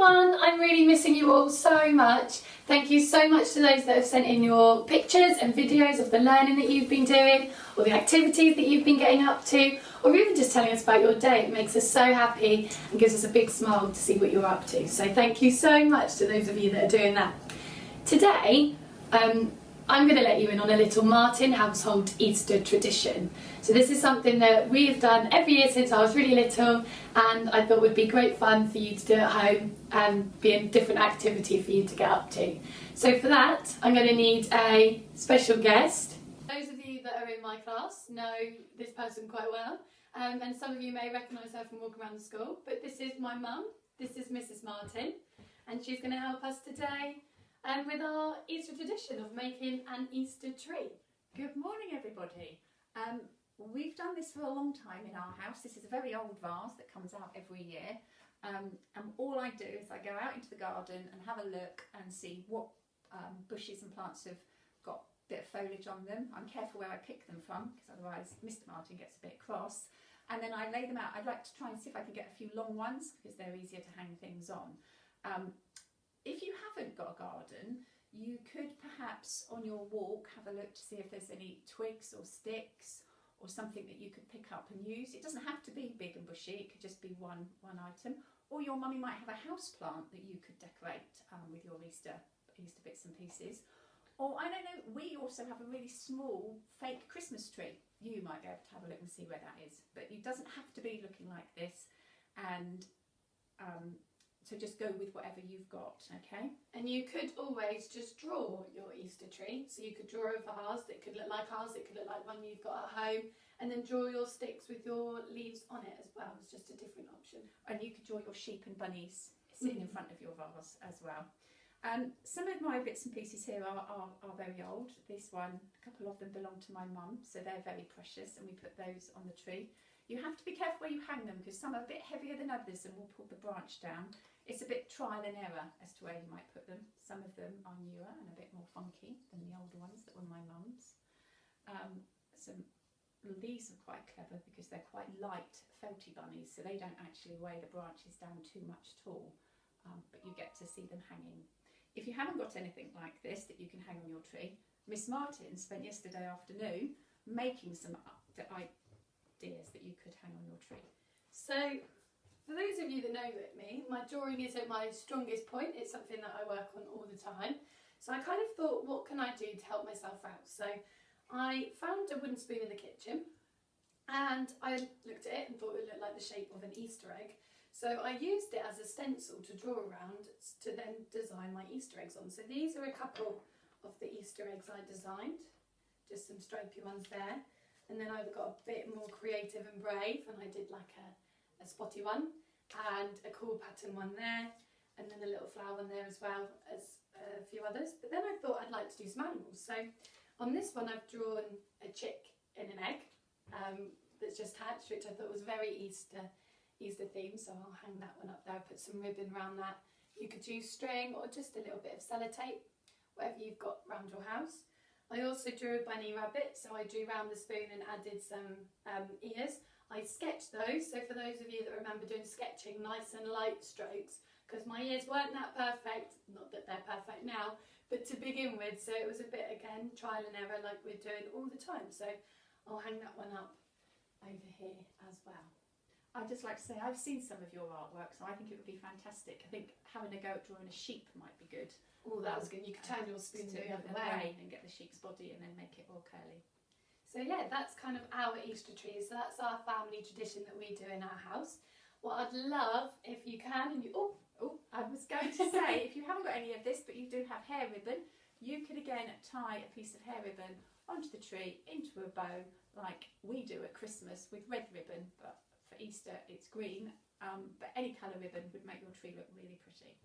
everyone, I'm really missing you all so much. Thank you so much to those that have sent in your pictures and videos of the learning that you've been doing, or the activities that you've been getting up to, or even just telling us about your day. It makes us so happy and gives us a big smile to see what you're up to. So thank you so much to those of you that are doing that. Today, I'm going to let you in on a little Martin household Easter tradition. So this is something that we've done every year since I was really little, and I thought would be great fun for you to do at home and be a different activity for you to get up to. So for that, I'm going to need a special guest. Those of you that are in my class know this person quite well, and some of you may recognise her from walking around the school, but this is my mum. This is Mrs. Martin, and she's going to help us today with our Easter tradition of making an Easter tree. Good morning, everybody. We've done this for a long time in our house. This is a very old vase that comes out every year, and all I do is I go out into the garden and have a look and see what bushes and plants have got a bit of foliage on them. I'm careful where I pick them from, because otherwise Mr. Martin gets a bit cross, and then I lay them out. I'd like to try and see if I can get a few long ones, because they're easier to hang things on. If you haven't got a garden, you could perhaps on your walk have a look to see if there's any twigs or sticks or something that you could pick up and use. It doesn't have to be big and bushy, it could just be one item. Or your mummy might have a house plant that you could decorate with your Easter bits and pieces. Or I don't know, we also have a really small fake Christmas tree. You might be able to have a look and see where that is. But it doesn't have to be looking like this, and so just go with whatever you've got, okay? And you could always just draw your Easter tree. So you could draw a vase that could look like ours, it could look like one you've got at home, and then draw your sticks with your leaves on it as well. It's just a different option. And you could draw your sheep and bunnies sitting in front of your vase as well. Some of my bits and pieces here are very old. This one, a couple of them belong to my mum, so they're very precious, and we put those on the tree. You have to be careful where you hang them, because some are a bit heavier than others and will pull the branch down. It's a bit trial and error as to where you might put them. Some of them are newer and a bit more funky than the older ones that were my mum's. These are quite clever because they're quite light, felty bunnies, so they don't actually weigh the branches down too much at all, but you get to see them hanging. If you haven't got anything like this that you can hang on your tree, Miss Martin spent yesterday afternoon making some ideas that you could hang on your tree. So, for those of you that know me, my drawing isn't my strongest point. It's something that I work on all the time. So I kind of thought, what can I do to help myself out? So I found a wooden spoon in the kitchen, and I looked at it and thought it looked like the shape of an Easter egg. So I used it as a stencil to draw around to then design my Easter eggs on. So these are a couple of the Easter eggs I designed, just some stripy ones there. And then I've got a bit more creative and brave, and I did like a spotty one and a cool pattern one there, and then a little flower one there as well as a few others. But then I thought I'd like to do some animals. So on this one I've drawn a chick in an egg that's just hatched, which I thought was very Easter themed, so I'll hang that one up there. I put some ribbon around that. You could use string or just a little bit of sellotape, whatever you've got around your house. I also drew a bunny rabbit, so I drew round the spoon and added some ears. I sketched those, so for those of you that remember doing sketching, nice and light strokes, because my ears weren't that perfect, not that they're perfect now, but to begin with, so it was a bit, again, trial and error like we're doing all the time. So I'll hang that one up over here as well. I'd just like to say, I've seen some of your artwork, so I think it would be fantastic. I think having a go at drawing a sheep might be good. Oh, that was good. You could turn your spoon the other way and get the sheep's body and then make it all curly. So yeah, that's kind of our Easter tree. So that's our family tradition that we do in our house. What I'd love, if you can, and I was going to say, if you haven't got any of this, but you do have hair ribbon, you could again tie a piece of hair ribbon onto the tree, into a bow, like we do at Christmas with red ribbon, but for Easter it's green. But any colour ribbon would make your tree look really pretty.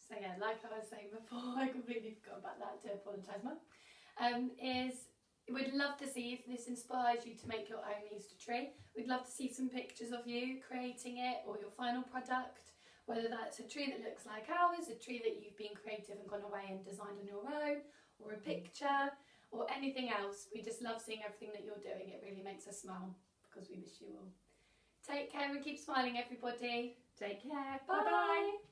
So yeah, like I was saying before, I completely forgot about that, to apologise, Mum, we'd love to see if this inspires you to make your own Easter tree. We'd love to see some pictures of you creating it, or your final product, whether that's a tree that looks like ours, a tree that you've been creative and gone away and designed on your own, or a picture, or anything else. We just love seeing everything that you're doing. It really makes us smile, because we miss you all. Take care and keep smiling, everybody. Take care. Bye. Bye-bye.